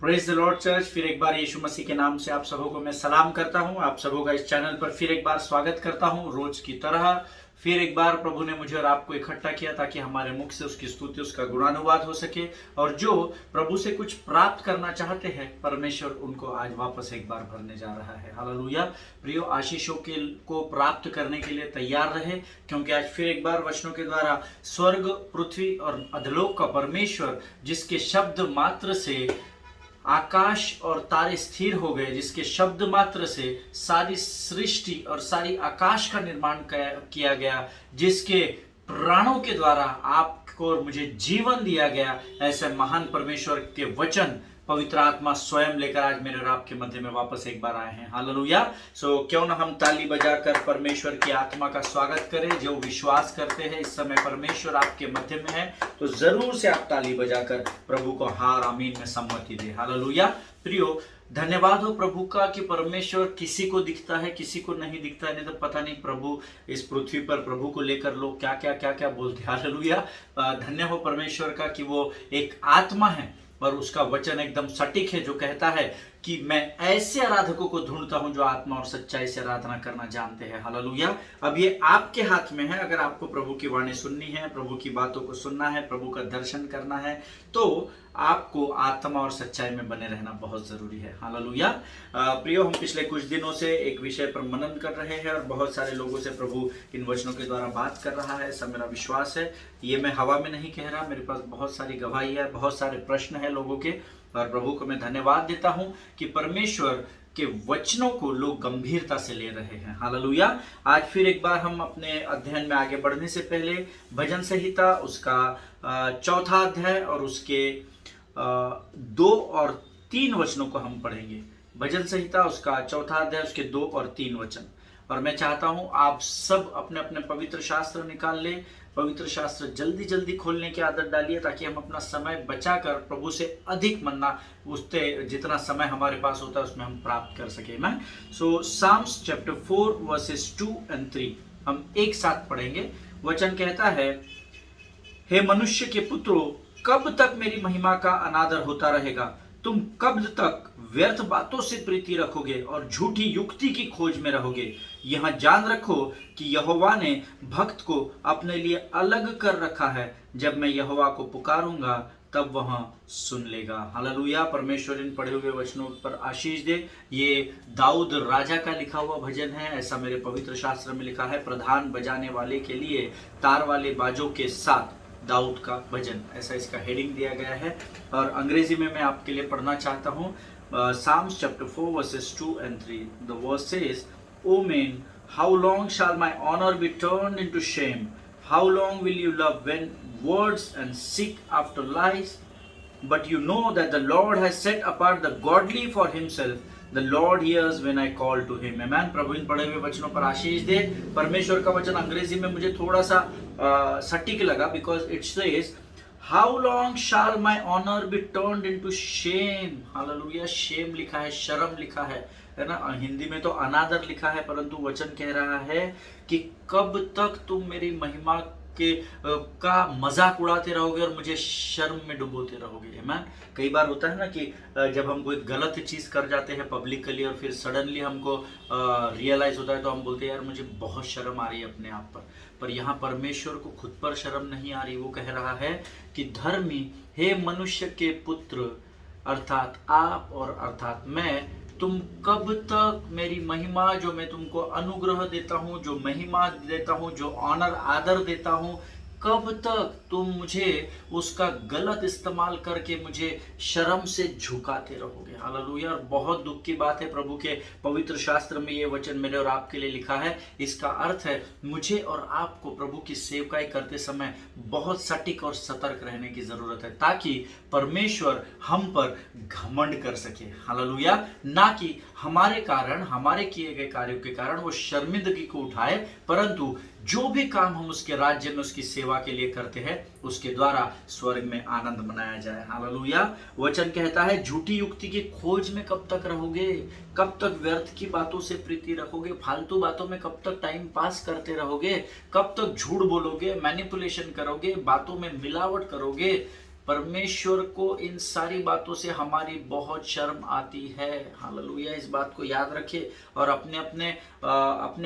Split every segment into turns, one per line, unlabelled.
Praise the Lord church. फिर एक बार यीशु मसीह के नाम से आप सबों को मैं सलाम करता हूं। आप सबों का इस चैनल पर फिर एक बार स्वागत करता हूं। रोज की तरह फिर एक बार प्रभु ने मुझे और आपको इकट्ठा किया ताकि हमारे मुख से उसकी स्तुति, उसका गुणानुवाद हो सके। और जो प्रभु से कुछ प्राप्त करना चाहते हैं, परमेश्वर उनको आज वापस एक बार भरने जा रहा है। हालेलुया। प्रियो, आशीषों के को प्राप्त करने के लिए तैयार रहे, क्योंकि आज फिर एक बार वचनों के द्वारा स्वर्ग, पृथ्वी और अधलोक का परमेश्वर, जिसके शब्द मात्र से आकाश और तारे स्थिर हो गए, जिसके शब्द मात्र से सारी सृष्टि और सारी आकाश का निर्माण किया गया, जिसके प्राणों के द्वारा आपको और मुझे जीवन दिया गया, ऐसे महान परमेश्वर के वचन पवित्र आत्मा स्वयं लेकर आज मेरे और आपके मध्य में वापस एक बार आए हैं। हालेलुया। सो क्यों ना हम ताली बजाकर परमेश्वर की आत्मा का स्वागत करें। जो विश्वास करते हैं इस समय परमेश्वर आपके मध्य में है, तो जरूर से आप ताली बजाकर प्रभु को हार आमीन में सम्मति दे। हालेलुया। प्रियो, धन्यवाद हो प्रभु का कि परमेश्वर किसी को दिखता है, किसी को नहीं दिखता है। नहीं तो पता नहीं प्रभु इस पृथ्वी पर प्रभु को लेकर लोग क्या क्या बोलते हैं। हालेलुया। धन्य हो परमेश्वर का कि वो एक आत्मा है और उसका वचन एकदम सटीक है, जो कहता है कि मैं ऐसे आराधकों को ढूंढता हूं जो आत्मा और सच्चाई से आराधना करना जानते हैं। हालेलुया। अब ये आपके हाथ में है। अगर आपको प्रभु की वाणी सुननी है, प्रभु की बातों को सुनना है, प्रभु का दर्शन करना है, तो आपको आत्मा और सच्चाई में बने रहना बहुत जरूरी है। हालेलुया। प्रियो, हम पिछले कुछ दिनों से एक विषय पर मनन कर रहे हैं और बहुत सारे लोगों से प्रभु इन वचनों के द्वारा बात कर रहा है। ऐसा मेरा विश्वास है। ये मैं हवा में नहीं कह रहा, मेरे पास बहुत सारी गवाही है, बहुत सारे प्रश्न है लोगों के, और प्रभु को मैं धन्यवाद देता हूं कि परमेश्वर के वचनों को लोग गंभीरता से ले रहे हैं। हालेलुया। आज फिर एक बार हम अपने अध्ययन में आगे बढ़ने से पहले भजन संहिता उसका चौथा अध्याय और उसके 2 और 3 वचनों को हम पढ़ेंगे। भजन संहिता उसका चौथा अध्याय, उसके 2 और 3 वचन। और मैं चाहता हूं आप सब अपने अपने पवित्र शास्त्र निकाल ले, पवित्र शास्त्र जल्दी जल्दी खोलने की आदत डालिए, ताकि हम अपना समय बचाकर प्रभु से अधिक मन्ना, उससे जितना समय हमारे पास होता है उसमें हम प्राप्त कर सके। मैं साम्स चैप्टर 4 वर्सेस 2 और 3 हम एक साथ पढ़ेंगे। वचन कहता है, हे मनुष्य के पुत्रों, कब तक मेरी महिमा का अनादर होता रहेगा? तुम कब तक व्यर्थ बातों से प्रीति रखोगे और झूठी युक्ति की खोज में रहोगे? यह जान रखो कि यहोवा ने भक्त को अपने लिए अलग कर रखा है। जब मैं यहोवा को पुकारूंगा तब वह सुन लेगा। हालेलुया। परमेश्वर इन पढ़े हुए वचनों पर आशीष दे। ये दाऊद राजा का लिखा हुआ भजन है, ऐसा मेरे पवित्र शास्त्र में लिखा है। प्रधान बजाने वाले के लिए तार वाले बाजों के साथ दाऊद का भजन, ऐसा इसका हेडिंग दिया गया है। और अंग्रेजी में मैं आपके लिए पढ़ना चाहता हूँ। Psalms chapter 4 verses 2 and 3. The verse says, O man, how long shall my honor be turned into shame? How long will you love when words and seek after lies? But you know that the Lord has set apart the godly for himself. The Lord hears when I call to him. Amen. प्रभु इन पढ़े हुए वचनों पर आशीष दे। परमेश्वर का वचन अंग्रेजी में मुझे थोड़ा सा सटीक लगा, because it says, How long shall my honor be turned into shame? Hallelujah. Shame लिखा है, शर्म लिखा है ना। हिंदी में तो अनादर लिखा है, परंतु वचन कह रहा है कि कब तक तुम मेरी महिमा के का मजाक उड़ाते रहोगे और मुझे शर्म में डुबोते रहोगे। मैं कई बार होता है ना कि जब हम कोई गलत चीज कर जाते हैं पब्लिकली और फिर सडनली हमको रियलाइज होता है, तो हम बोलते हैं यार मुझे बहुत शर्म आ रही है अपने आप पर यहाँ परमेश्वर को खुद पर शर्म नहीं आ रही। वो कह रहा है कि धर्मी, हे मनुष्य के पुत्र, अर्थात आप और अर्थात मैं, तुम कब तक मेरी महिमा, जो मैं तुमको अनुग्रह देता हूँ, जो महिमा देता हूँ, जो ऑनर आदर देता हूँ, कब तक तुम मुझे उसका गलत इस्तेमाल करके मुझे शर्म से झुकाते रहोगे। हालेलुया। और बहुत दुख की बात है, प्रभु के पवित्र शास्त्र में ये वचन मेरे और आपके लिए लिखा है। इसका अर्थ है मुझे और आपको प्रभु की सेवकाई करते समय बहुत सटीक और सतर्क रहने की जरूरत है, ताकि परमेश्वर हम पर घमंड कर सके। हालेलुया। ना कि हमारे कारण, हमारे किए गए कार्यों के कारण वो शर्मिंदगी को उठाए, परंतु जो भी काम हम उसके राज्य में उसकी सेवा के लिए करते हैं उसके द्वारा स्वर्ग में आनंद मनाया जाए। हालेलुया। वचन कहता है, झूठी युक्ति की खोज में कब तक रहोगे? कब तक व्यर्थ की बातों से प्रीति रखोगे? फालतू बातों में कब तक टाइम पास करते रहोगे? कब तक झूठ बोलोगे, मैनिपुलेशन करोगे, बातों में मिलावट करोगे? परमेश्वर को इन सारी बातों से हमारी बहुत शर्म आती है। हालेलुया, इस बात को याद रखिए और अपने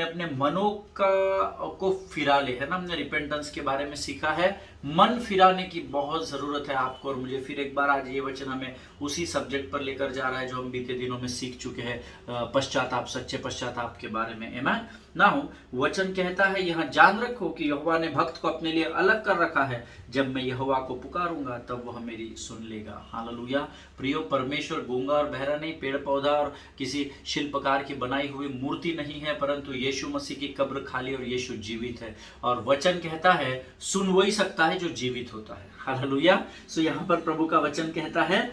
अपने मनों को फिरा ले, है ना। हमने रिपेंटेंस के बारे में सीखा है, मन फिराने की बहुत जरूरत है आपको और मुझे। फिर एक बार आज ये वचन हमें उसी सब्जेक्ट पर लेकर जा रहा है जो हम बीते दिनों में सीख चुके हैं, पश्चाताप, सच्चे पश्चाताप के बारे में। आमीन। ना हो, वचन कहता है यहाँ, जान रखो कि यहोवा ने भक्त को अपने लिए अलग कर रखा है, जब मैं यहोवा को पुकारूंगा तब वह मेरी सुन लेगा। हालेलुया। प्रियो, परमेश्वर गूंगा और बहरा नहीं, पेड़ पौधा और किसी शिल्पकार की बनाई हुई मूर्ति नहीं है, परंतु यीशु मसीह की कब्र खाली और यीशु जीवित है। और वचन कहता है सुन वही सकता है जो जीवित होता है। हालेलुया। सो यहाँ पर प्रभु का वचन कहता है,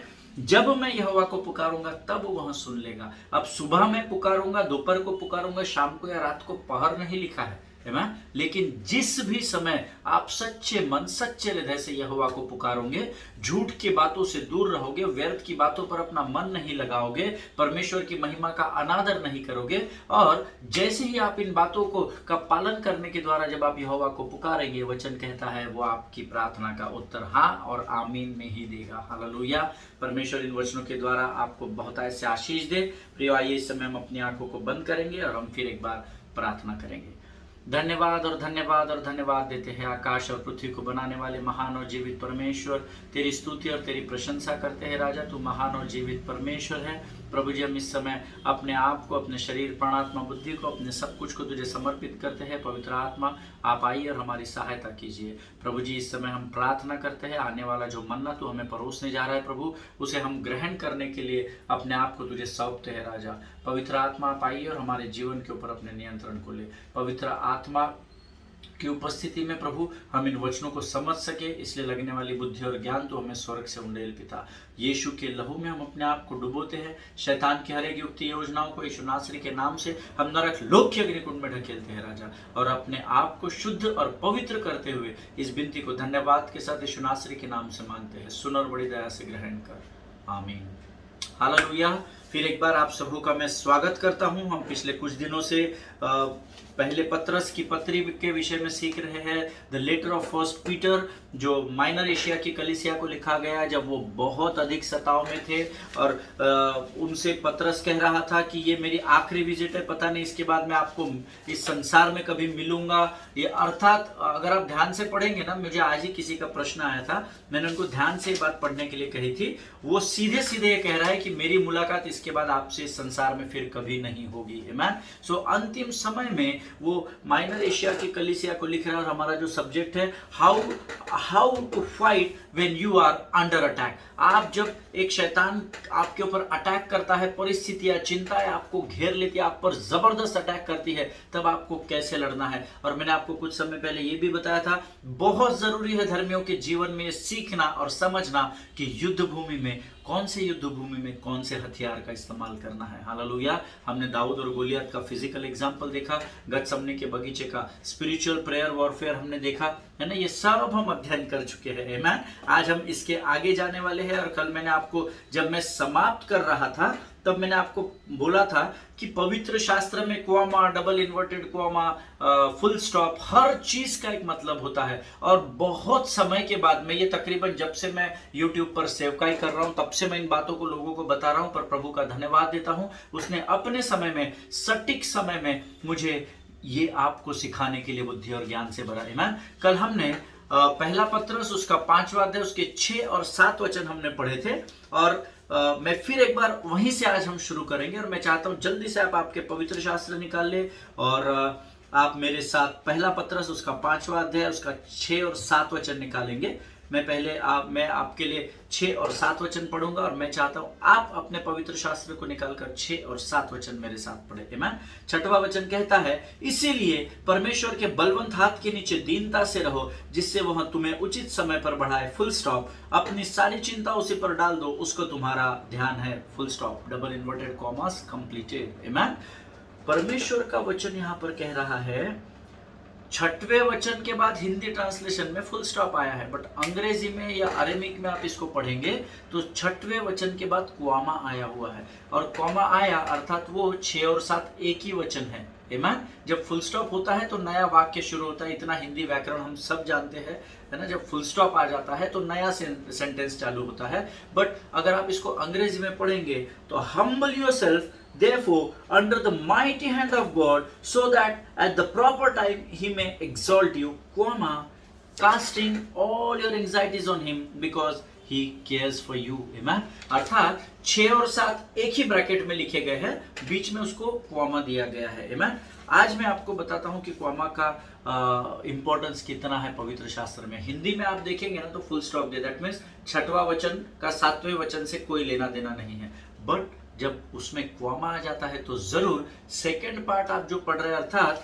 जब मैं यहोवा को पुकारूंगा तब वह सुन लेगा। अब सुबह में पुकारूंगा, दोपहर को पुकारूंगा, शाम को या रात को, पहर नहीं लिखा है ना। लेकिन जिस भी समय आप सच्चे मन, सच्चे हृदय से यहोवा को पुकारोगे, झूठ की बातों से दूर रहोगे, व्यर्थ की बातों पर अपना मन नहीं लगाओगे, परमेश्वर की महिमा का अनादर नहीं करोगे, और जैसे ही आप इन बातों का पालन करने के द्वारा जब आप यहोवा को पुकारेंगे, वचन कहता है वो आपकी प्रार्थना का उत्तर हाँ और आमीन में ही देगा। हालेलुया। परमेश्वर इन वचनों के द्वारा आपको बहुत ऐसे आशीष दे। प्रिय, आइए इस समय हम अपनी आंखों को बंद करेंगे और हम फिर एक बार प्रार्थना करेंगे। धन्यवाद और धन्यवाद और धन्यवाद देते हैं आकाश और पृथ्वी को बनाने वाले महान और जीवित परमेश्वर। तेरी स्तुति और तेरी प्रशंसा करते हैं राजा, तू महान और जीवित परमेश्वर है। प्रभु जी, हम इस समय अपने आप को, अपने शरीर, प्राणात्मा, बुद्धि को, अपने सब कुछ को तुझे समर्पित करते हैं। पवित्र आत्मा, आप आइए और हमारी सहायता कीजिए। प्रभु जी, इस समय हम प्रार्थना करते हैं, आने वाला जो मन्ना तू हमें परोसने जा रहा है प्रभु, उसे हम ग्रहण करने के लिए अपने आप को तुझे सौंपते हैं राजा। पवित्र आत्मा, आप आइए और हमारे जीवन के ऊपर अपने नियंत्रण को ले। पवित्र आत्मा की उपस्थिति में प्रभु हम इन वचनों को समझ सके, इसलिए लगने वाली बुद्धि और ज्ञान तो हमें स्वर्ग से उंडेल पिता। यीशु के लहू में हम अपने आप को डुबोते हैं। शैतान की हर एक युक्ति योजनाओं को यीशु नासरी के नाम से हम नरक लोक के अग्निकुंड में ढकेलते हैं राजा, और अपने आप को शुद्ध और पवित्र करते हुए इस विनती को धन्यवाद के साथ यीशु नासरी के नाम से मांगते हैं। सुन और बड़ी दया से ग्रहण कर, आमीन। हालेलुया। फिर एक बार आप सबों का मैं स्वागत करता हूं। हम पिछले कुछ दिनों से पहले पत्रस की पत्री के विषय में सीख रहे हैं, the letter of first Peter, जो माइनर एशिया की कलीसिया को लिखा गया जब वो बहुत अधिक सताव में थे, और उनसे पत्रस कह रहा था कि ये मेरी आखिरी विजिट है, पता नहीं इसके बाद मैं आपको इस संसार में कभी मिलूंगा। ये अर्थात अगर आप ध्यान से पढ़ेंगे ना, मुझे आज ही किसी का प्रश्न आया था, मैंने उनको ध्यान से बात पढ़ने के लिए कही थी, वो सीधे सीधे ये कह रहा है कि मेरी मुलाकात इसके बाद आपसे इस संसार में फिर कभी नहीं होगी। आमीन। सो अंतिम समय में वो माइनर एशिया की कलीसिया को लिख रहा है, और हमारा जो सब्जेक्ट है how to fight when you are under attack. आप जब एक शैतान आपके ऊपर अटैक करता है, परिस्थितियां, चिंताएं आपको घेर लेती है, आप पर जबरदस्त अटैक करती है, तब आपको कैसे लड़ना है। और मैंने आपको कुछ समय पहले ये भी बताया था, बहुत जरूरी है धर्मियों के जीवन में सीखना और समझना कि युद्ध भूमि में, कौन से युद्ध भूमि में कौन से हथियार का इस्तेमाल करना है। हालेलुया। हमने दाऊद और गोलियत का फिजिकल एग्जांपल देखा, गतसमनी के बगीचे का स्पिरिचुअल प्रेयर वॉरफेयर हमने देखा, है ना। ये सब हम अध्ययन कर चुके हैं। आमीन। आज हम इसके आगे जाने वाले हैं। और कल मैंने आपको, जब मैं समाप्त कर रहा था, तब मैंने आपको बोला था कि पवित्र शास्त्र में comma, double inverted comma, full stop, हर चीज का एक मतलब होता है। और बहुत समय के बाद, मैं ये तकरीबन जब से मैं YouTube पर सेवकाई कर रहा हूं तब से मैं इन बातों को लोगों को बता रहा हूं, पर प्रभु का धन्यवाद देता हूं, उसने अपने समय में, सटीक समय में मुझे ये आपको सिखाने के लिए बुद्धि और ज्ञान से भरा। आमीन। कल हमने पहला पत्रस उसका 5वां अध्याय उसके 6 और 7 वचन हमने पढ़े थे, और मैं फिर एक बार वहीं से आज हम शुरू करेंगे। और मैं चाहता हूं जल्दी से आप आपके पवित्र शास्त्र निकाल ले और आप मेरे साथ पहला पत्रस उसका 5वां अध्याय उसका 6 और 7 वचन निकालेंगे। मैं आपके लिए 6 और 7 वचन पढ़ूंगा, और मैं चाहता हूं आप अपने पवित्र शास्त्र को निकालकर 6 और 7 वचन मेरे साथ पढ़े। आमीन। 6वां वचन कहता है, इसीलिए परमेश्वर के बलवंत हाथ के नीचे दीनता से रहो, जिससे वह तुम्हें उचित समय पर बढ़ाए। Full stop. अपनी सारी चिंता उसी पर डाल दो, उसको तुम्हारा ध्यान है। Full stop, double inverted commas, completed. आमीन। परमेश्वर का वचन यहां पर कह रहा है, छठवें वचन के बाद हिंदी ट्रांसलेशन में फुल स्टॉप आया है, बट अंग्रेजी में या अरेमिक में आप इसको पढ़ेंगे तो छठवें वचन के बाद क्वामा आया हुआ है, और क्वामा आया अर्थात वो 6 और 7 एक ही वचन है। आमीन। जब फुल स्टॉप होता है तो नया वाक्य शुरू होता है, इतना हिंदी व्याकरण हम सब जानते हैं, है ना। जब फुल स्टॉप आ जाता है तो नया सेंटेंस चालू होता है। बट अगर आप इसको अंग्रेजी में पढ़ेंगे तो humble yourself therefore under the mighty hand of God so that at the proper time he may exalt you, comma, casting all your anxieties on him because he cares for you, amen। अर्थात 6 और 7 एक ही bracket में लिखे गए हैं, बीच में उसको comma दिया गया है, amen। आज मैं आपको बताता हूं कि क्वामा का इंपॉर्टेंस कितना है पवित्र शास्त्र में। हिंदी में आप देखेंगे ना तो full stop they, that means छठवां वचन का 7वें वचन से कोई लेना देना नहीं है। बट जब उसमें क्वामा आ जाता है तो जरूर सेकंड पार्ट आप जो पढ़ रहे हैं, अर्थात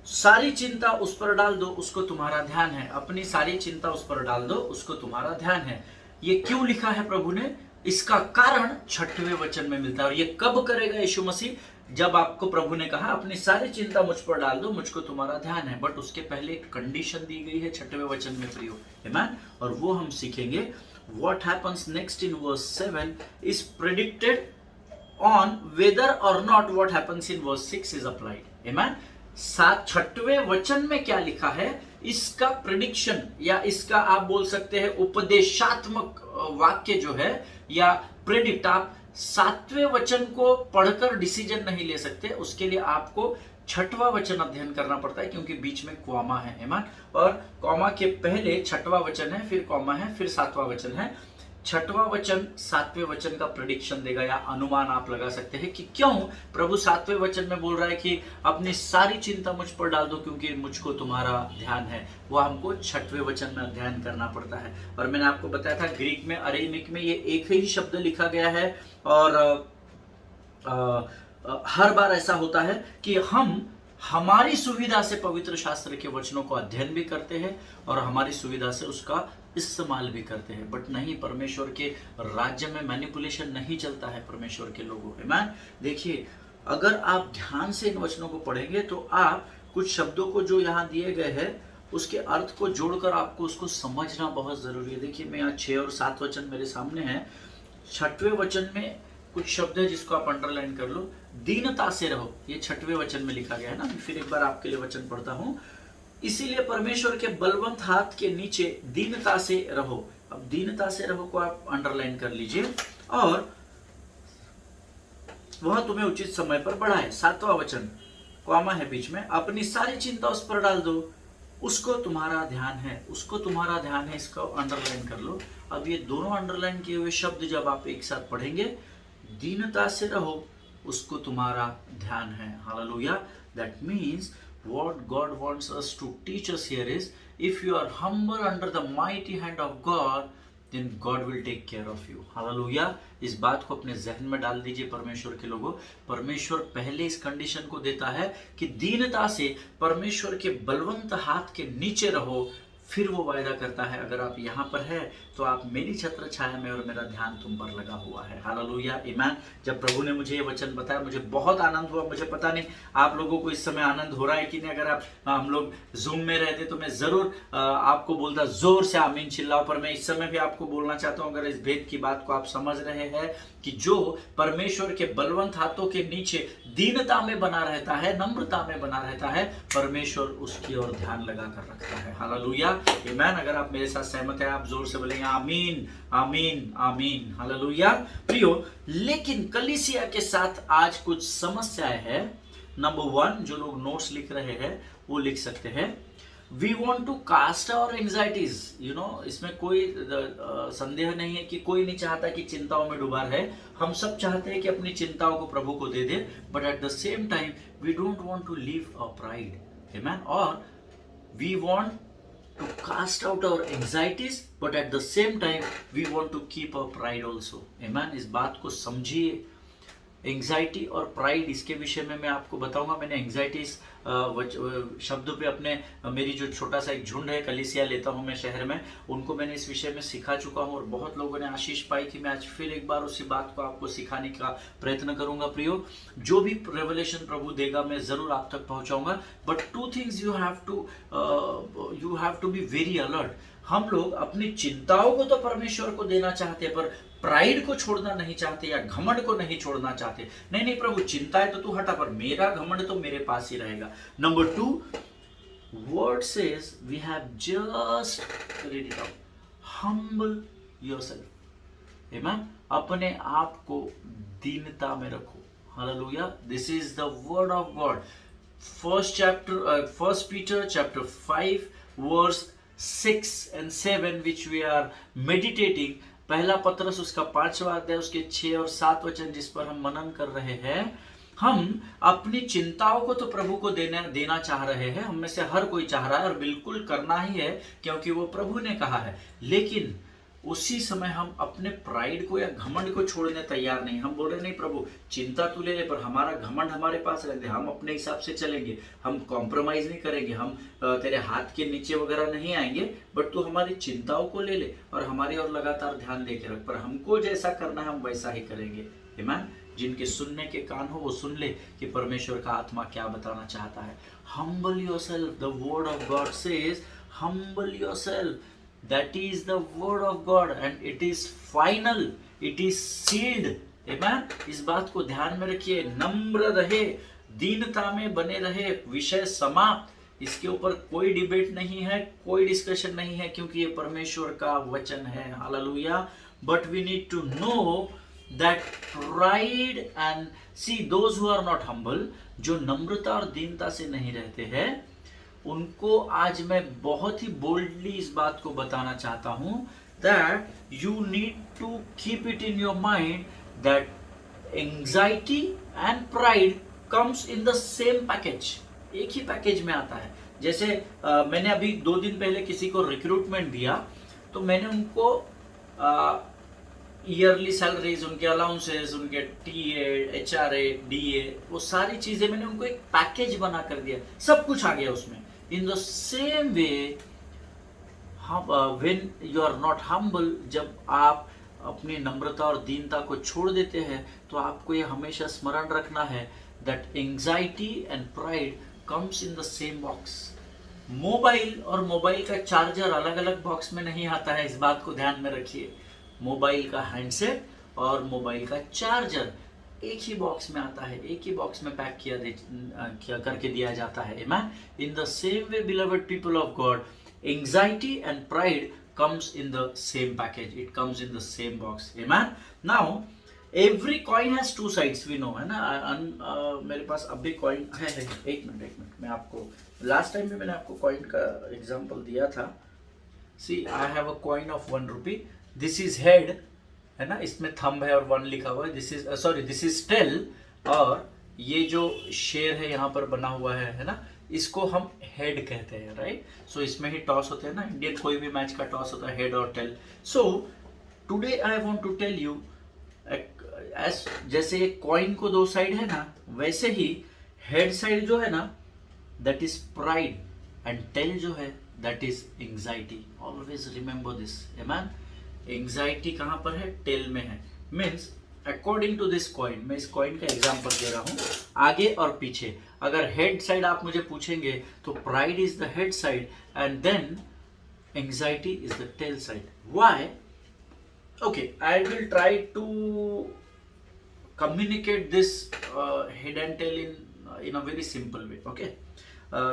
सारी चिंता उस पर डाल दो उसको तुम्हारा ध्यान है, अपनी सारी चिंता उस पर डाल दो उसको तुम्हारा ध्यान है। ये क्यों लिखा है प्रभु ने, इसका कारण 6वें वचन में मिलता है। और ये कब करेगा यीशु मसीह, जब आपको प्रभु ने कहा अपनी सारी चिंता मुझ पर डाल दो, मुझको तुम्हारा ध्यान है। बट उसके पहले एक कंडीशन दी गई है 6वें वचन में प्रियो, आमीन। और वो हम सीखेंगे। What happens next in verse 7 is predicted on whether or not what happens in verse 6 is applied, amen। 6वें वचन में क्या लिखा है, इसका प्रिडिक्शन या इसका आप बोल सकते हैं उपदेशात्मक वाक्य जो है या प्रेडिक्ट, आप 7वें वचन को पढ़कर डिसीजन नहीं ले सकते, उसके लिए आपको 6वां वचन अध्ययन करना पड़ता है, क्योंकि बीच में कॉमा है, आमीन। और कॉमा के पहले 6वां वचन है, फिर कॉमा है, फिर 7वां वचन है। 6वां वचन 7वें वचन का प्रेडिक्शन देगा या अनुमान आप लगा सकते हैं कि क्यों प्रभु 7वें वचन में बोल रहा है कि अपनी सारी चिंता मुझ पर डाल दो क्योंकि मुझको तुम्हारा ध्यान है। वो हमको 6वें वचन में अध्ययन करना पड़ता है। और मैंने आपको बताया था ग्रीक में, अरेमिक में ये एक ही शब्द लिखा गया है, और हर बार ऐसा होता है कि हम हमारी सुविधा से पवित्र शास्त्र के वचनों को अध्ययन भी करते हैं और हमारी सुविधा से उसका इस्तेमाल भी करते हैं। बट नहीं, परमेश्वर के राज्य में मैनिपुलेशन नहीं चलता है परमेश्वर के लोगों में। मैं देखिए, अगर आप ध्यान से इन वचनों को पढ़ेंगे तो आप कुछ शब्दों को जो यहाँ दिए गए हैं उसके अर्थ को जोड़कर आपको उसको समझना बहुत जरूरी है। देखिए, मैं यहाँ 6 और 7 वचन मेरे सामने हैं। 6वें वचन में कुछ शब्द है जिसको आप अंडरलाइन कर लो। दीनता से रहो, ये 6वें वचन में लिखा गया है ना। फिर एक बार आपके लिए वचन पढ़ता हूं। इसीलिए परमेश्वर के बलवंत हाथ के नीचे दीनता से रहो। अब दीनता से रहो को आप अंडरलाइन कर लीजिए, और वह तुम्हें उचित समय पर बढ़ाए। 7वां वचन कॉमा है बीच में, अपनी सारी चिंता उस पर डाल दो, उसको तुम्हारा ध्यान है, उसको तुम्हारा ध्यान है, इसको अंडरलाइन कर लो। अब ये दोनों अंडरलाइन किए हुए शब्द जब आप एक साथ पढ़ेंगे, दीनता से रहो, उसको तुम्हारा ध्यान है। Hallelujah. That means what God wants us to teach us here is, if you are humble under the mighty hand of God, then God will take care of you. Hallelujah. इस बात को अपने जहन में डाल दीजिए परमेश्वर के लोगों। परमेश्वर पहले इस कंडीशन को देता है कि दीनता से परमेश्वर के बलवंत हाथ के नीचे रहो, फिर वो वायदा करता है अगर आप यहाँ पर है तो आप मेरी छत्र छाया में और मेरा ध्यान तुम पर लगा हुआ है। हालेलुया, आमीन। जब प्रभु ने मुझे ये वचन बताया मुझे बहुत आनंद हुआ। मुझे पता नहीं आप लोगों को इस समय आनंद हो रहा है कि नहीं। अगर आप हम लोग जूम में रहते तो मैं जरूर आपको बोलता जोर से आमीन चिल्लाओ, पर मैं इस समय भी आपको बोलना चाहता हूँ, अगर इस भेद की बात को आप समझ रहे हैं कि जो परमेश्वर के बलवंत हाथों के नीचे दीनता में बना रहता है, नम्रता में बना रहता है, परमेश्वर उसकी ओर ध्यान लगा कर रखता है। हालेलुया, आमीन। अगर आप मेरे साथ सहमत हैं आप जोर से बोलेंगे आमीन, आमीन, आमीन। हालेलुया। प्रियो, लेकिन कलीसिया के साथ आज कुछ समस्याएं हैं। नंबर 1, जो लोग नोट्स लिख रहे हैं वो लिख सकते हैं, We want to cast our anxieties, you know, इसमें कोई संदेह नहीं है कि कोई नहीं चाहता कि चिंताओं में डूबा रहे। हम सब चाहते हैं कि अपनी चिंताओं को प्रभु को दे दे, but at the same time we don't want to leave our pride, आमीन। और we want to cast out our anxieties, but at the same time we want to keep our pride also, amen। इस बात को समझिए। Anxiety और pride, इसके विषय में मैं आपको बताऊंगा। मैंने एंग्जाइटी शब्द पे अपने मेरी जो छोटा सा एक झुंड है, कलीसिया लेता हूं मैं शहर में, उनको मैंने इस विषय में सिखा चुका हूं और बहुत लोगों ने आशीष पाई थी। मैं आज फिर एक बार उसी बात को आपको सिखाने का प्रयत्न करूंगा। प्रियो, जो भी रेवलेशन प्रभु देगा मैं जरूर आप तक पहुंचाऊंगा। But two things you have to be very alert. हम लोग अपनी चिंताओं को तो परमेश्वर को देना चाहते हैं, पर प्राइड को छोड़ना नहीं चाहते या घमंड को नहीं छोड़ना चाहते। नहीं नहीं प्रभु, चिंता है तो तू हटा, पर मेरा घमंड तो मेरे पास ही रहेगा। Number 2, word says we have just read it out, humble yourself. Amen. अपने आप को दीनता में रखो। Hallelujah. This is the word of God. First Peter chapter 5 verse 6 and 7 which we are meditating। पहला पत्रस उसका 5वां अध्याय उसके 6 और 7 वचन जिस पर हम मनन कर रहे हैं। हम अपनी चिंताओं को तो प्रभु को देना चाह रहे हैं, हम में से हर कोई चाह रहा है और बिल्कुल करना ही है क्योंकि वो प्रभु ने कहा है। लेकिन उसी समय हम अपने प्राइड को या घमंड को छोड़ने तैयार नहीं। हम बोल रहे नहीं प्रभु चिंता तू ले ले, पर हमारा घमंड हमारे पास रख दे, हम अपने हिसाब से चलेंगे, हम कॉम्प्रोमाइज नहीं करेंगे, हम तेरे हाथ के नीचे वगैरह नहीं आएंगे, बट तू हमारी चिंताओं को ले ले और हमारी और लगातार ध्यान दे के रख, पर हमको जैसा करना है हम वैसा ही करेंगे। आमीन। जिनके सुनने के कान हो वो सुन ले कि परमेश्वर का आत्मा क्या बताना चाहता है। Humble yourself, the word of God says humble yourself. That is the word of God and it is final, it is sealed। Amen। इस बात को ध्यान में रखिए, नम्र रहे, दीनता में बने रहे, विषय समाप्त। इसके ऊपर कोई डिबेट नहीं है, कोई डिस्कशन नहीं है, क्योंकि ये परमेश्वर का वचन है। Hallelujah. But we need to know that pride and see those who are not humble, जो नम्रता और दीनता से नहीं रहते हैं, उनको आज मैं बहुत ही बोल्डली इस बात को बताना चाहता हूं that you need to keep it in your mind that anxiety and pride comes in the same package. एक ही पैकेज में आता है। जैसे मैंने अभी 2 दिन पहले किसी को रिक्रूटमेंट दिया, तो मैंने उनको ईयरली सैलरीज, उनके अलाउंसेस, उनके टीए, HRA, DA, वो सारी चीजें मैंने उनको एक पैकेज बना कर दिया, सब कुछ आ गया उसमें। In the same way, when you are not humble, जब आप अपनी नम्रता और दीनता को छोड़ देते हैं, तो आपको ये हमेशा स्मरण रखना है that anxiety and pride comes in the same box। Mobile और मोबाइल का चार्जर अलग अलग बॉक्स में नहीं आता है, इस बात को ध्यान में रखिए। मोबाइल का हैंडसेट और मोबाइल का चार्जर एक ही बॉक्स में आता है, एक ही बॉक्स में पैक किया करके दिया जाता है। आमीन। इन the same way beloved people of God, anxiety and pride comes in the same package, it comes in the same box। Amen। Now every coin has two sides, we know है ना। मेरे पास अभी कॉइन है। एक minute मैं आपको last time भी मैंने आपको कॉइन का एग्जांपल दिया था। See I have a coin of 1 rupee, this is head है ना, इसमें थंब है और 1 लिखा हुआ है। दिस इज टेल, और ये जो शेर है यहाँ पर बना हुआ है ना, इसको हम हेड कहते हैं, राइट। सो इसमें ही टॉस होते हैं ना, इंडियन कोई भी मैच का टॉस होता है हेड और tail. So today I want to tell you, जैसे एक कॉइन को 2 साइड है ना, वैसे ही हेड साइड जो है ना that is pride, and tail जो है that is anxiety. Always remember this. Amen. Anxiety कहां पर है? टेल में है। Means according to this coin, मैं इस कॉइन का एग्जांपल दे रहा हूं, आगे और पीछे। अगर हेड साइड आप मुझे पूछेंगे तो pride is the head side and then anxiety is the tail side. Why? Okay, I will try to communicate this head and tail in a very simple way. Okay,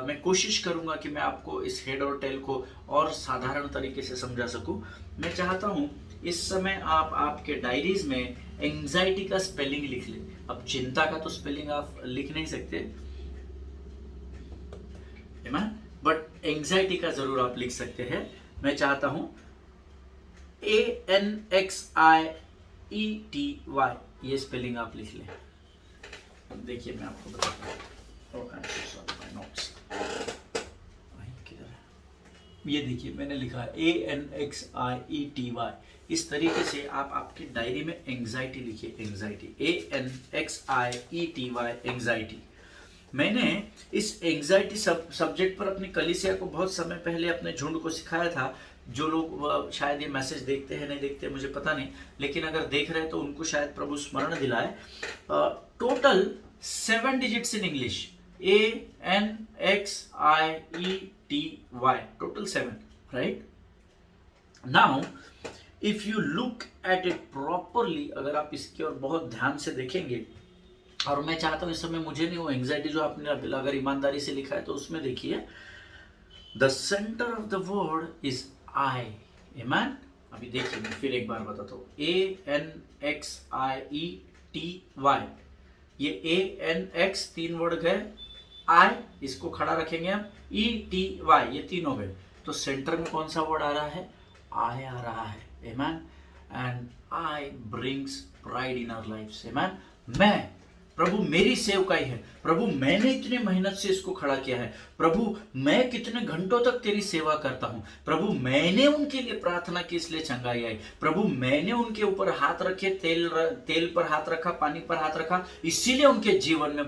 मैं कोशिश करूंगा कि मैं आपको इस हेड और टेल को और साधारण तरीके से समझा सकूं। मैं चाहता हूं इस समय आप आपके डायरीज में एंग्जाइटी का स्पेलिंग लिख लें। अब चिंता का तो स्पेलिंग आप लिख नहीं सकते, बट एंग्जाइटी का जरूर आप लिख सकते हैं। मैं चाहता हूं ANXIETY, ये स्पेलिंग आप लिख लें। देखिए मैं आपको बताता हूं। ये देखिए मैंने लिखा है ANXIETY। इस तरीके से आप आपकी डायरी में एंग्जाइटी लिखिए, एंग्जाइटी, ANXIETY, एंग्जाइटी। मैंने इस एंग्जाइटी सब्जेक्ट पर अपनी कलीसिया को बहुत समय पहले अपने झुंड को सिखाया था। जो लोग शायद ये मैसेज देखते हैं नहीं देखते मुझे पता नहीं, लेकिन अगर देख रहे हैं तो उनको शायद प्रभु स्मरण दिलाए। Total 7 digits in English, ANXIETY, total 7, right. Now if you look at it properly, अगर आप इसकी ओर बहुत ध्यान से देखेंगे, और मैं चाहता हूं इस समय मुझे नहीं, वो एंग्जाइटी जो आपने अगर ईमानदारी से लिखा है तो उसमें देखिए, the centre of the word is I, amen. अभी देखिए मैं फिर एक बार बताता हूं, ANXIETY, ये ANX 3 वर्ड गए, आई इसको खड़ा रखेंगे हम, ETY ये 3 हो गए, तो सेंटर में कौन सा वर्ड आ रहा है? आई आ रहा है, amen. And I brings pride in our lifes, amen. मैं, प्रभु मेरी सेवकाई है, प्रभु मैंने इतनी मेहनत से इसको खड़ा किया है, प्रभु मैं कितने घंटों तक तेरी सेवा करता हूं, प्रभु मैंने उनके लिए प्रार्थना की इसलिए चंगाई आई, प्रभु मैंने उनके ऊपर हाथ रखे, तेल पर हाथ रखा, पानी पर हाथ रखा, इसीलिए उनके जीवन में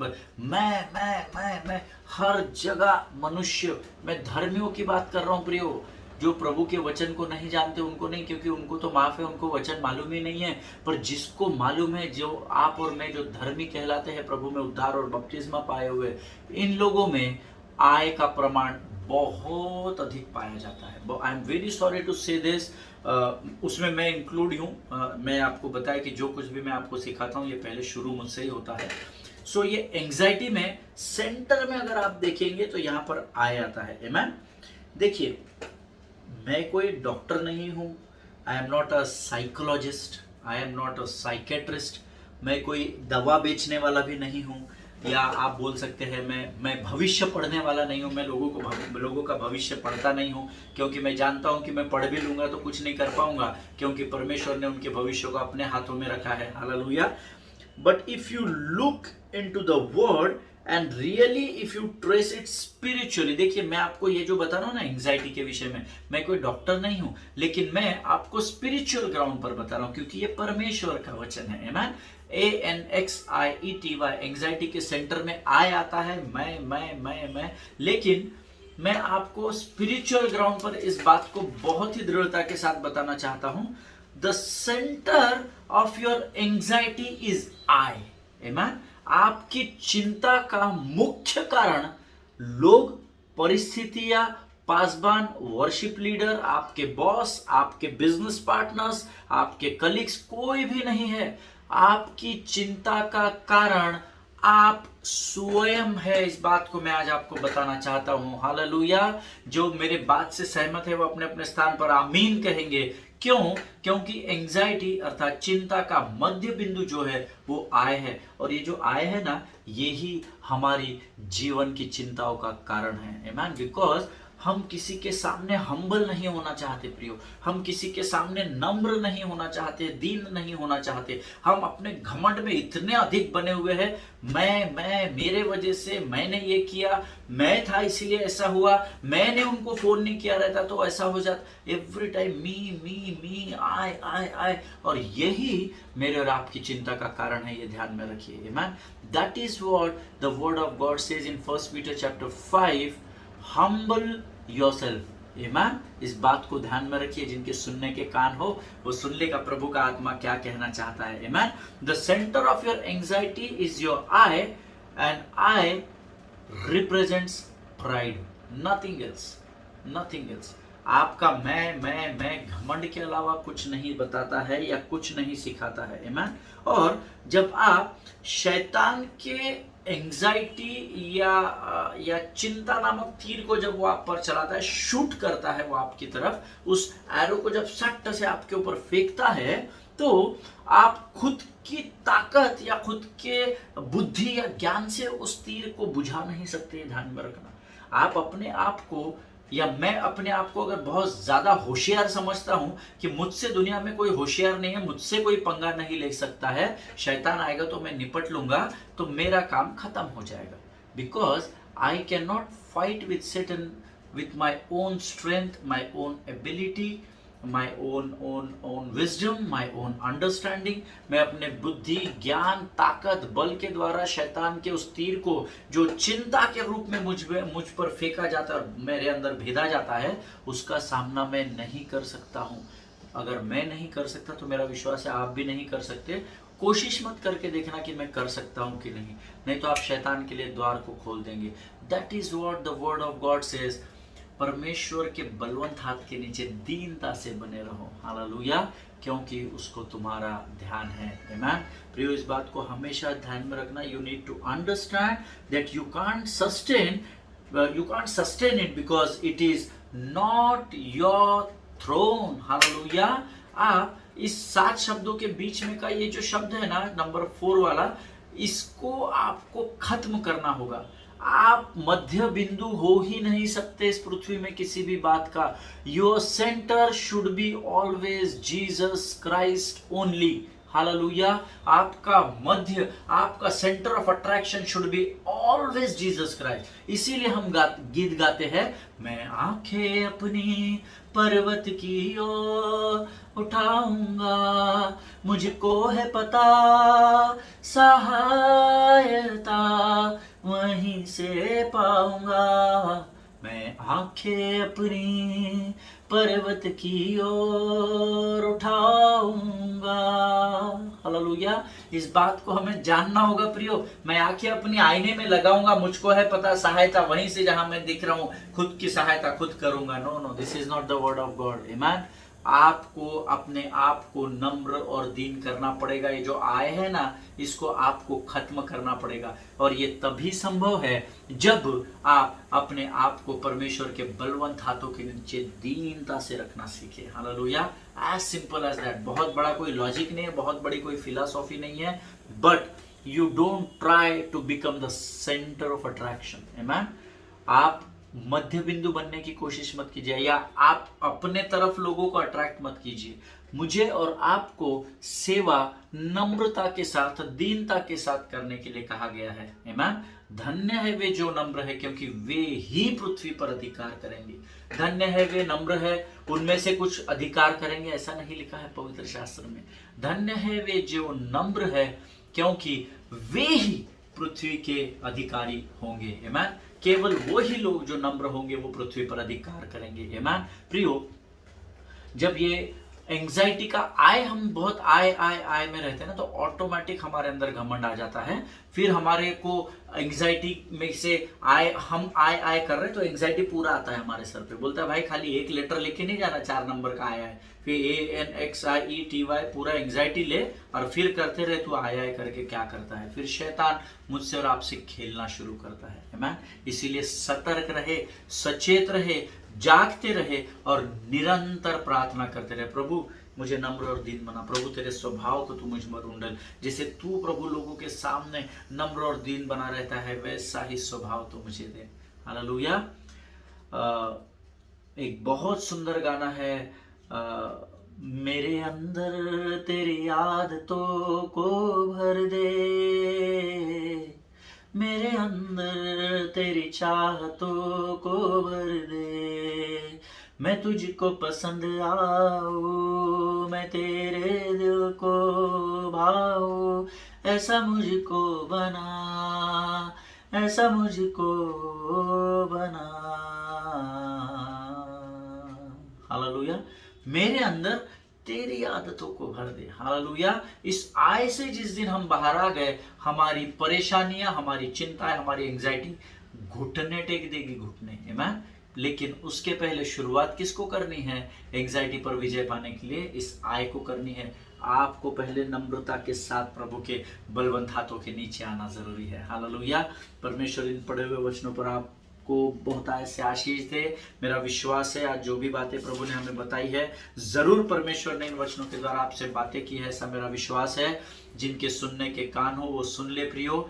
मैं हर जगह मनुष्य, मैं धर्मियों की बात कर रहा हूं प्रियो, जो प्रभु के वचन को नहीं जानते उनको नहीं, क्योंकि उनको तो माफ है, उनको वचन मालूम ही नहीं है। पर जिसको मालूम है, जो आप और मैं जो धर्मी कहलाते हैं, प्रभु में उद्धार और बपतिस्मा पाए हुए, इन लोगों में आय का प्रमाण बहुत अधिक पाया जाता है। I am very sorry to say this, उसमें मैं इंक्लूड हूँ। मैं आपको बताया कि जो कुछ भी मैं आपको सिखाता हूँ ये पहले शुरू मुझसे ही होता है। सो ये एंग्जाइटी में सेंटर में अगर आप देखेंगे तो यहाँ पर आय आता है, आमेन। देखिए मैं कोई डॉक्टर नहीं हूँ, I am not a psychologist, I am not a psychiatrist, मैं कोई दवा बेचने वाला भी नहीं हूँ, या आप बोल सकते हैं मैं भविष्य पढ़ने वाला नहीं हूँ, मैं लोगों का भविष्य पढ़ता नहीं हूँ, क्योंकि मैं जानता हूँ कि मैं पढ़ भी लूँगा तो कुछ नहीं कर पाऊँगा, क्योंकि परमेश्वर ने उनके भविष्य को अपने हाथों में रखा है, hallelujah. But if you look into the word and really if you trace it spiritually, देखिए मैं आपको ये जो बता रहा हूँ ना एंग्जाइटी के विषय में, मैं कोई डॉक्टर नहीं हूँ, लेकिन मैं आपको स्पिरिचुअल ग्राउंड पर बता रहा हूँ, क्योंकि ये परमेश्वर का वचन है, आमेन। ANXIETY, एंग्जाइटी के सेंटर में आय आता है, मैं, लेकिन मैं आपको स्पिरिचुअल ग्राउंड पर इस बात को बहुत ही दृढ़ता के साथ बताना चाहता हूं, the centre of your anxiety is I, amen. आपकी चिंता का मुख्य कारण लोग, परिस्थितियां, पासबान, वर्शिप लीडर, आपके बॉस, आपके बिजनेस पार्टनर्स, आपके कलीग्स, कोई भी नहीं है। आपकी चिंता का कारण आप स्वयं है। इस बात को मैं आज आपको बताना चाहता हूं, हालेलुया। जो मेरे बात से सहमत है वो अपने अपने स्थान पर आमीन कहेंगे। क्यों? क्योंकि एंग्जाइटी अर्थात चिंता का मध्य बिंदु जो है वो आय है, और ये जो आय है ना, यही हमारी जीवन की चिंताओं का कारण है, आमेन। बिकॉज हम किसी के सामने हम्बल नहीं होना चाहते प्रियो, हम किसी के सामने नम्र नहीं होना चाहते, दीन नहीं होना चाहते। हम अपने घमंड में इतने अधिक बने हुए हैं, मैं मेरे वजह से, मैंने ये किया, मैं था इसीलिए ऐसा हुआ, मैंने उनको फोन नहीं किया रहता तो ऐसा हो जाता। एवरी टाइम मी आई, और यही मेरे और आपकी चिंता का कारण है, ये ध्यान में रखिए, amen. That is what the word of God says in 1 Peter chapter 5, humble yourself, amen. इस बात को ध्यान में रखिए, जिनके सुनने के कान हो वो सुन लेगा प्रभु का आत्मा क्या कहना चाहता है, amen. The centre of your anxiety is your I, and I represents pride, nothing else. आपका मैं घमंड के अलावा कुछ नहीं बताता है या कुछ नहीं सिखाता है, आमेन। और जब आप शैतान के एंग्जाइटी या चिंता नामक तीर को जब वो आप पर चलाता है, शूट करता है वो आपकी तरफ, उस एरो को जब सट्ट से आपके ऊपर फेंकता है, तो आप खुद की ताकत या खुद के बुद्धि या ज्ञान से उस तीर को बुझा नहीं सकते, ध्यान में रखना। आप अपने आप को या मैं अपने आप को अगर बहुत ज्यादा होशियार समझता हूं कि मुझसे दुनिया में कोई होशियार नहीं है, मुझसे कोई पंगा नहीं ले सकता है, शैतान आएगा तो मैं निपट लूंगा, तो मेरा काम खत्म हो जाएगा। Because I can not fight with Satan with my own strength, my own ability, my own wisdom, my own understanding. मैं अपने बुद्धि, ज्ञान, ताकत, बल के द्वारा शैतान के उस तीर को जो चिंता के रूप में मुझ पर फेंका जाता है और मेरे अंदर भेदा जाता है, उसका सामना मैं नहीं कर सकता हूँ। अगर मैं नहीं कर सकता तो मेरा विश्वास है आप भी नहीं कर सकते। कोशिश मत करके देखना कि मैं कर सकता हूँ कि नहीं, नहीं तो आप शैतान के लिए द्वार को खोल देंगे। That is what the word of God says. परमेश्वर के बलवंत हाथ के नीचे दीनता से बने रहो, हालेलुया, क्योंकि उसको तुम्हारा ध्यान है। आमीन। प्रियो, इस बात को हमेशा ध्यान में रखना। You need to understand that you can't sustain it because it is not your throne, hallelujah. आप इस 7 शब्दों के बीच में का ये जो शब्द है ना, नंबर 4 वाला, इसको आपको खत्म करना होगा। आप मध्य बिंदु हो ही नहीं सकते इस पृथ्वी में किसी भी बात का। Your centre should be always Jesus Christ only, hallelujah. आपका मध्य, आपका centre of attraction should be always Jesus Christ. इसीलिए हम गीत गाते हैं, मैं आंखें अपनी पर्वत की ओर उठाऊंगा, मुझको है पता सहायता वहीं से पाऊंगा। मैं आंखें अपनी पर्वत की ओर उठाऊंगा, हालेलुया। इस बात को हमें जानना होगा प्रियो। मैं आंखें अपनी आईने में लगाऊंगा, मुझको है पता सहायता वहीं से जहां मैं दिख रहा हूं, खुद की सहायता खुद करूंगा। No, this is not the word of God. Amen. आपको अपने आप को नम्र और दीन करना पड़ेगा। ये जो आय है ना, इसको आपको खत्म करना पड़ेगा, और ये तभी संभव है जब आप अपने आप को परमेश्वर के बलवंत हाथों के नीचे दीनता से रखना सीखे, hallelujah. As simple as that. बहुत बड़ा कोई लॉजिक नहीं है, बहुत बड़ी कोई फिलॉसफी नहीं है, but you don't try to become the centre of attraction. Amen. आप मध्य बिंदु बनने की कोशिश मत कीजिए, या आप अपने तरफ लोगों को अट्रैक्ट मत कीजिए। मुझे और आपको सेवा नम्रता के साथ, दीनता के साथ करने के लिए कहा गया है। आमीन। धन्य है वे जो नम्र है, क्योंकि वे ही पृथ्वी पर अधिकार करेंगे। धन्य है वे नम्र है, उनमें से कुछ अधिकार करेंगे, ऐसा नहीं लिखा है पवित्र शास्त्र में। धन्य है वे जो नम्र है, क्योंकि वे ही पृथ्वी के अधिकारी होंगे। आमीन। केवल वो ही लोग जो नम्र होंगे वो पृथ्वी पर अधिकार करेंगे। आमीन। प्रियो, जब ये एंजाइटी का हम बहुत आय में रहते हैं ना, तो ऑटोमेटिक हमारे अंदर घमंड आ जाता है। फिर हमारे को एंजाइटी में से हम आय कर रहे हैं तो एंजाइटी पूरा आता है हमारे सर पे। बोलता है भाई खाली एक लेटर लेके नहीं जाना, 4 नंबर का आय, फिर ANXIETY पूरा एंजाइटी ले और फिर करते रहे तो आय करके क्या करता है, फिर शैतान मुझसे और आपसे खेलना शुरू करता है। आमीन। इसीलिए सतर्क रहे, सचेत रहे, जागते रहे और निरंतर प्रार्थना करते रहे, प्रभु मुझे नम्र और दीन बना, प्रभु तेरे स्वभाव को तू मुझ पर उंडल। जैसे तू प्रभु लोगों के सामने नम्र और दीन बना रहता है, वैसा ही स्वभाव तो मुझे दे, हालेलुया। एक बहुत सुंदर गाना है, मेरे अंदर तेरी आदतों को भर दे, मेरे अंदर तेरी चाहतों को भर दे, मैं तुझको पसंद आऊं, मैं तेरे दिल को भाऊं, ऐसा मुझको बना, ऐसा मुझको बना, हालेलुया। मेरे अंदर तेरी आदतों को भर दे, हालेलुया। इस आय से जिस दिन हम बाहर आ गए, हमारी परेशानियां, हमारी चिंताएं, हमारी एंजाइटी घुटने टेक देगी, घुटने। आमीन। लेकिन उसके पहले शुरुआत किसको करनी है? एंजाइटी पर विजय पाने के लिए इस आय को करनी है। आपको पहले नम्रता के साथ प्रभु के बलवंत हाथों के नीचे आना जरूरी है, हालेलुया। परमेश्वर इन पढ़े हुए वचनों पर आप को बहुत ऐसे आशीष थे। मेरा विश्वास है आज जो भी बातें प्रभु ने हमें बताई है, जरूर परमेश्वर ने इन वचनों के द्वारा आपसे बातें की है, ऐसा मेरा विश्वास है। जिनके सुनने के कान हो वो सुन ले प्रियो।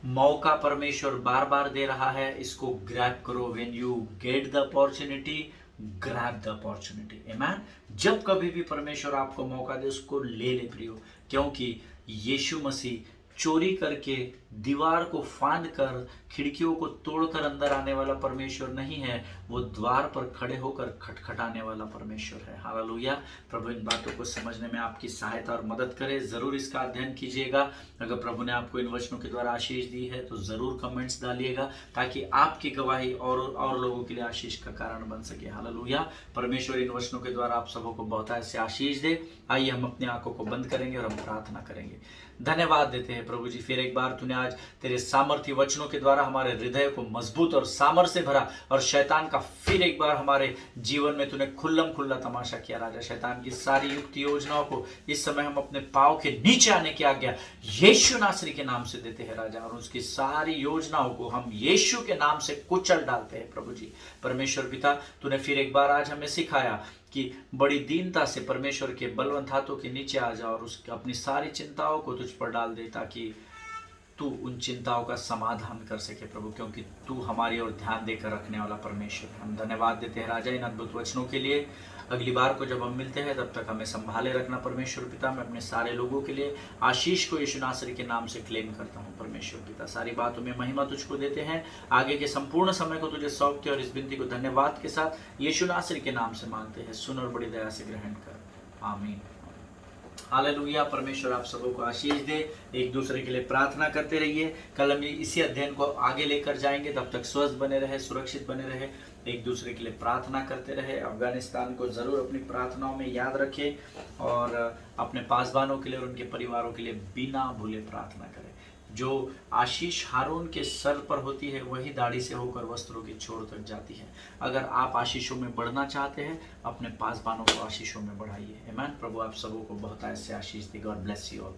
मौका परमेश्वर बार बार दे रहा है, इसको ग्रैब करो। When you get the opportunity, grab the opportunity. आमीन। जब कभी भी परमेश्वर आपको मौका दे, उसको ले ले प्रियो, क्योंकि यीशु मसीह चोरी करके, दीवार को फांद कर, खिड़कियों को तोड़कर अंदर आने वाला परमेश्वर नहीं है। वो द्वार पर खड़े होकर खटखटाने वाला परमेश्वर है। हालेलुया। प्रभु इन बातों को समझने में आपकी सहायता और मदद करे। जरूर इसका अध्ययन कीजिएगा। अगर प्रभु ने आपको इन वचनों के द्वारा आशीष दी है तो जरूर कमेंट्स डालिएगा, ताकि आपकी गवाही और लोगों के लिए आशीष का कारण बन सके। हालेलुया। परमेश्वर इन वचनों के द्वारा आप सबों को बहुत ऐसे आशीष दे। आइए हम अपनी आंखों को बंद करेंगे और हम प्रार्थना करेंगे। धन्यवाद देते हैं प्रभु जी, फिर एक बार तूने आज तेरे सामर्थ्य वचनों के द्वारा हमारे हृदय को मजबूत और सामर्थ्य से भरा, और शैतान का फिर एक बार हमारे जीवन में तूने खुल्लम खुल्ला तमाशा किया। राजा, शैतान की सारी युक्त योजनाओं को इस समय हम अपने पांव के नीचे आने की आज्ञा यीशु नासरी के नाम से देते हैं राजा, और उसकी सारी योजनाओं को हम यीशु के नाम से कुचल डालते हैं। प्रभु जी परमेश्वर पिता, तूने फिर एक बार आज हमें सिखाया कि बड़ी दीनता से परमेश्वर के बलवंत हाथों के नीचे आ जा और उसकी अपनी सारी चिंताओं को तुझ पर डाल दे, ताकि तू उन चिंताओं का समाधान कर सके प्रभु, क्योंकि तू हमारी ओर ध्यान देकर रखने वाला परमेश्वर है। हम धन्यवाद देते हैं राजा इन अद्भुत वचनों के लिए। अगली बार को जब हम मिलते हैं तब तक हमें संभाले रखना परमेश्वर पिता। मैं अपने सारे लोगों के लिए आशीष को यीशु नासरी के नाम से क्लेम करता हूँ परमेश्वर पिता। सारी बातों में महिमा तुझको देते हैं। आगे के संपूर्ण समय को तुझे सौंपते और इस विनती को धन्यवाद के साथ यीशु नासरी के नाम से मांगते हैं। सुन और बड़ी दया से ग्रहण कर, आमीन। हालेलुया। परमेश्वर आप सबों को आशीष दे। एक दूसरे के लिए प्रार्थना करते रहिए। कल हम इसी अध्ययन को आगे लेकर जाएंगे। तब तक स्वस्थ बने रहे, सुरक्षित बने रहे, एक दूसरे के लिए प्रार्थना करते रहे। अफगानिस्तान को जरूर अपनी प्रार्थनाओं में याद रखें और अपने पासवानों के लिए और उनके परिवारों के लिए बिना भूले प्रार्थना करें। जो आशीष हारून के सर पर होती है वही दाढ़ी से होकर वस्त्रों की छोर तक जाती है। अगर आप आशीषों में बढ़ना चाहते हैं, अपने पासवानों को आशीषों में बढ़ाइए। आमीन। प्रभु आप सबों को बहुत ऐसे आशीष दे। God bless you all.